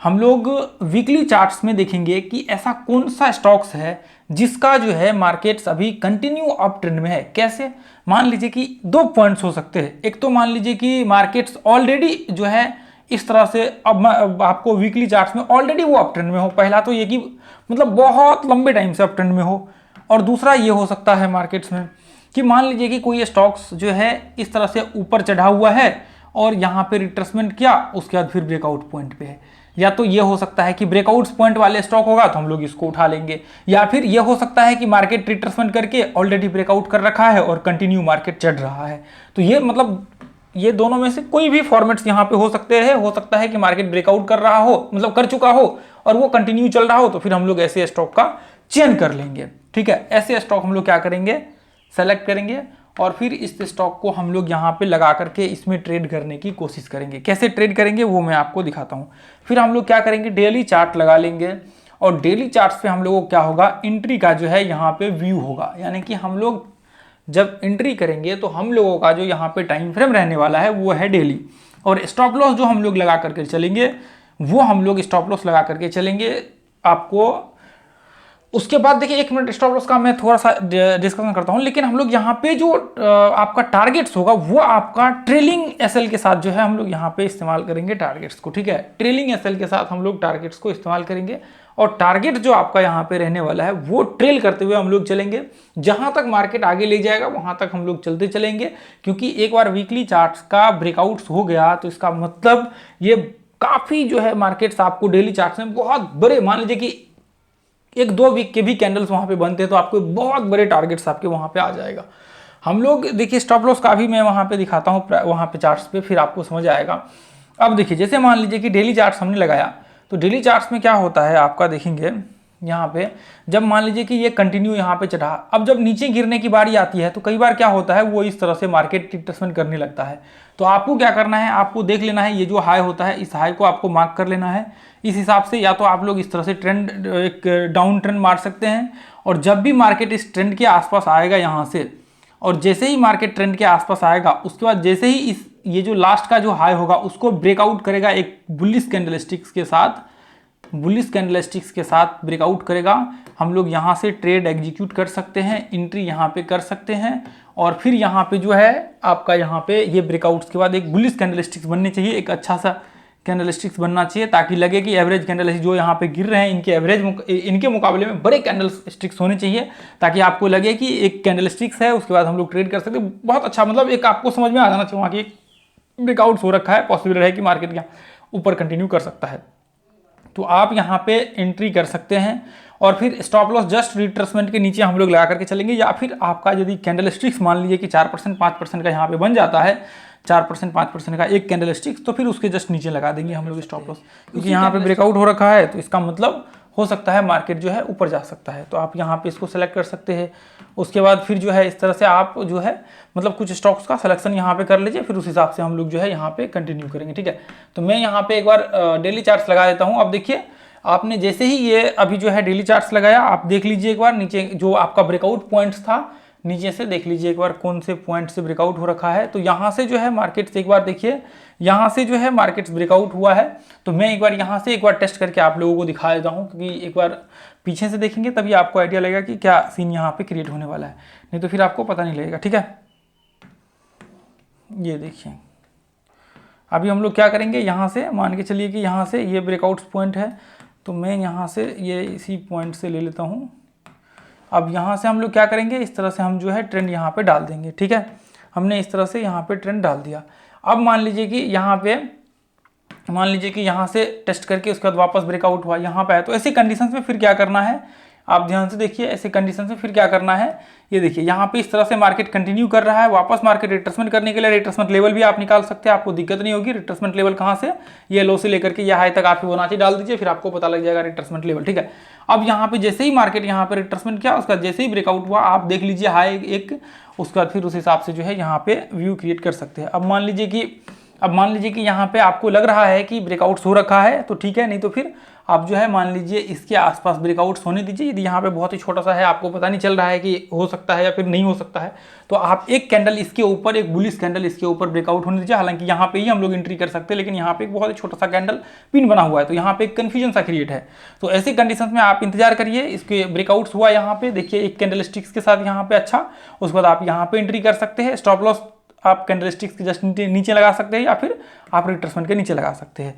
हम लोग weekly charts में देखेंगे कि ऐसा कौन सा स्टॉक्स है जिसका जो है मार्केट्स अभी कंटिन्यू अप ट्रेंड में है। कैसे? मान लीजिए कि दो पॉइंट्स हो सकते हैं। एक तो मान लीजिए कि मार्केट्स ऑलरेडी जो है इस तरह से, अब आपको वीकली चार्ट्स में ऑलरेडी वो अप ट्रेंड में हो। पहला तो ये कि मतलब बहुत लंबे टाइम से अप ट्रेंड में हो, और दूसरा ये हो सकता है मार्केट्स में कि मान लीजिए कि कोई स्टॉक्स जो है इस तरह से ऊपर चढ़ा हुआ है और यहाँ पे रिट्रेसमेंट किया, उसके बाद फिर ब्रेकआउट पॉइंट पे है। या तो ये हो सकता है कि ब्रेकआउट पॉइंट वाले स्टॉक होगा तो हम लोग इसको उठा लेंगे, या फिर ये हो सकता है कि मार्केट रिट्रेसमेंट करके ऑलरेडी ब्रेकआउट कर रखा है और कंटिन्यू मार्केट चढ़ रहा है। तो ये मतलब ये दोनों में से कोई भी फॉर्मेट्स यहाँ पे हो सकते हैं। हो सकता है कि मार्केट ब्रेकआउट कर रहा हो, मतलब कर चुका हो, और वो कंटिन्यू चल रहा हो, तो फिर हम लोग ऐसे स्टॉक का चयन कर लेंगे। ठीक है, ऐसे स्टॉक हम लोग क्या करेंगे, सेलेक्ट करेंगे और फिर इस स्टॉक को हम लोग यहाँ पे लगा करके इसमें ट्रेड करने की कोशिश करेंगे। कैसे ट्रेड करेंगे वो मैं आपको दिखाता हूँ। फिर हम लोग क्या करेंगे, डेली चार्ट लगा लेंगे, और डेली चार्ट्स पे हम लोगों को क्या होगा, एंट्री का जो है यहाँ पे व्यू होगा। यानी कि हम लोग जब एंट्री करेंगे तो हम लोगों का जो यहाँ पे टाइम फ्रेम रहने वाला है वो है डेली, और स्टॉप लॉस जो हम लोग लगा करके चलेंगे वो हम लोग स्टॉप लॉस लगा करके चलेंगे। आपको उसके बाद देखिए, एक मिनट, स्टॉप लॉस का मैं थोड़ा सा डिस्कशन करता हूं, लेकिन हम लोग यहाँ पे जो आपका टारगेट्स होगा वो आपका ट्रेलिंग एसएल के साथ जो है हम लोग यहाँ पे इस्तेमाल करेंगे टारगेट्स को। ठीक है, ट्रेलिंग एसएल के साथ हम लोग टारगेट्स को इस्तेमाल करेंगे, और टारगेट जो आपका यहाँ पे रहने वाला है वो ट्रेल करते हुए हम लोग चलेंगे। जहां तक मार्केट आगे ले जाएगा वहां तक हम लोग चलते चलेंगे, क्योंकि एक बार वीकली चार्ट्स का ब्रेकआउट्स हो गया तो इसका मतलब ये काफी जो है मार्केट्स आपको डेली चार्ट्स में बहुत बड़े, मान लीजिए कि एक दो वीक के भी कैंडल्स वहां पे बनते हैं तो आपको बहुत बड़े टारगेट्स आपके वहां पे आ जाएगा। हम लोग देखिए स्टॉप लॉस का भी मैं वहां पे दिखाता हूं, वहां पे चार्ट्स पे, फिर आपको समझ आएगा। अब देखिए, जैसे मान लीजिए कि डेली चार्ट्स हमने लगाया, तो डेली चार्ट्स में क्या होता है आपका देखेंगे यहाँ पे, जब मान लीजिए कि ये कंटिन्यू यहाँ पे चढ़ा, अब जब नीचे गिरने की बारी आती है तो कई बार क्या होता है वो इस तरह से मार्केट रिट्रेसमेंट करने लगता है। तो आपको क्या करना है, आपको देख लेना है ये जो हाई होता है इस हाई को आपको मार्क कर लेना है। इस हिसाब से या तो आप लोग इस तरह से ट्रेंड, एक डाउन ट्रेंड मार सकते हैं, और जब भी मार्केट इस ट्रेंड के आसपास आएगा यहाँ से, और जैसे ही मार्केट ट्रेंड के आसपास आएगा उसके बाद जैसे ही इस ये जो लास्ट का जो हाई होगा उसको ब्रेकआउट करेगा एक बुलिश कैंडलस्टिक्स के साथ, बुलिश कैंडलस्टिक्स के साथ ब्रेकआउट करेगा, हम लोग यहाँ से ट्रेड एग्जीक्यूट कर सकते हैं, एंट्री यहाँ पे कर सकते हैं, और फिर यहाँ पे जो है आपका यहाँ पे ये ब्रेकआउट्स के बाद एक बुलिश कैंडलस्टिक्स बननी चाहिए, एक अच्छा सा कैंडलस्टिक्स बनना चाहिए, ताकि लगे कि एवरेज कैंडल जो यहाँ पे गिर रहे हैं इनके एवरेज, इनके मुकाबले में बड़े कैंडलस्टिक्स होने चाहिए, ताकि आपको लगे कि एक कैंडलस्टिक्स है, उसके बाद हम लोग ट्रेड कर सकते हैं। बहुत अच्छा, मतलब एक आपको समझ में आ जाना चाहिए वहाँ की ब्रेकआउट्स हो रखा है, पॉसिबल है कि मार्केट यहाँ ऊपर कंटिन्यू कर सकता है, तो आप यहाँ पे एंट्री कर सकते हैं। और फिर स्टॉप लॉस जस्ट रिट्रेसमेंट के नीचे हम लोग लगा करके चलेंगे, या फिर आपका यदि कैंडलस्टिक्स मान लीजिए कि 4% 5% का यहाँ पे बन जाता है, 4% 5% का एक कैंडलस्टिक्स, तो फिर उसके जस्ट नीचे लगा देंगे हम लोग स्टॉप लॉस, क्योंकि यहाँ पे ब्रेकआउट हो रखा है तो इसका मतलब हो सकता है मार्केट जो है ऊपर जा सकता है। तो आप यहाँ पे इसको सेलेक्ट कर सकते हैं। उसके बाद फिर जो है इस तरह से आप जो है मतलब कुछ स्टॉक्स का सिलेक्शन यहाँ पे कर लीजिए, फिर उस हिसाब से हम लोग जो है यहाँ पे कंटिन्यू करेंगे। ठीक है, तो मैं यहाँ पे एक बार डेली चार्ट्स लगा देता हूँ। अब देखिए, आपने जैसे ही ये अभी जो है डेली चार्ट्स लगाया, आप देख लीजिए एक बार नीचे जो आपका ब्रेकआउट पॉइंट्स था, नीचे से देख लीजिए एक बार कौन से पॉइंट से ब्रेकआउट हो रखा है। तो यहाँ से जो है मार्केट से एक बार देखिए, यहाँ से जो है मार्केट ब्रेकआउट हुआ है। तो मैं एक बार यहाँ से एक बार टेस्ट करके आप लोगों को दिखा देता हूँ, क्योंकि एक बार पीछे से देखेंगे तभी आपको आइडिया लगेगा कि क्या सीन यहाँ पे क्रिएट होने वाला है, नहीं तो फिर आपको पता नहीं लगेगा। ठीक है, ये देखिए अभी हम लोग क्या करेंगे, यहाँ से मान के चलिए कि यहाँ से ये ब्रेकआउट पॉइंट है, तो मैं यहाँ से ये इसी पॉइंट से ले लेता हूँ। अब यहाँ से हम लोग क्या करेंगे, इस तरह से हम जो है ट्रेंड यहाँ पे डाल देंगे। ठीक है, हमने इस तरह से यहाँ पे ट्रेंड डाल दिया। अब मान लीजिए कि यहाँ से टेस्ट करके उसके बाद वापस ब्रेकआउट हुआ, यहाँ पे है, तो ऐसी कंडीशंस में फिर क्या करना है, आप ध्यान से देखिए, ऐसे कंडीशन में फिर क्या करना है, ये देखिए यहाँ पे इस तरह से मार्केट कंटिन्यू कर रहा है। वापस मार्केट रिट्रेसमेंट करने के लिए रिट्रेसमेंट लेवल भी आप निकाल सकते हैं, आपको दिक्कत नहीं होगी। रिट्रेसमेंट लेवल कहाँ से, ये लो से लेकर के ये हाई तक आप फिबोनाची डाल दीजिए, फिर आपको पता लग जाएगा रिट्रेसमेंट लेवल। ठीक है, अब यहाँ पे जैसे ही मार्केट यहाँ पे रिट्रेसमेंट किया, उसका जैसे ही ब्रेकआउट हुआ, आप देख लीजिए हाई एक, उसके बाद फिर उस हिसाब से जो है यहाँ पे व्यू क्रिएट कर सकते हैं। अब मान लीजिए कि अब मान लीजिए कि यहाँ पे आपको लग रहा है कि ब्रेकआउट हो रखा है तो ठीक है, नहीं तो फिर आप जो है मान लीजिए इसके आसपास ब्रेकआउट्स होने दीजिए। यदि यहाँ पे बहुत ही छोटा सा है, आपको पता नहीं चल रहा है कि हो सकता है या फिर नहीं हो सकता है, तो आप एक कैंडल इसके ऊपर, एक बुलिश कैंडल इसके ऊपर ब्रेकआउट होने दीजिए। हालांकि यहाँ पे ही हम लोग एंट्री कर सकते हैं, लेकिन यहाँ पे एक बहुत ही छोटा सा कैंडल पिन बना हुआ है, तो यहाँ पे एक कन्फ्यूजन सा क्रिएट है। तो ऐसे कंडीशन में आप इंतजार करिए, इसके ब्रेकआउट्स हुआ यहाँ पे देखिए एक कैंडल स्टिक्स के साथ यहाँ पे, अच्छा उसके बाद आप यहाँ पे एंट्री कर सकते हैं। स्टॉप लॉस आप कैंडल स्टिक्स के जस्ट नीचे लगा सकते हैं या फिर आप रिट्रेसमेंट के नीचे लगा सकते हैं।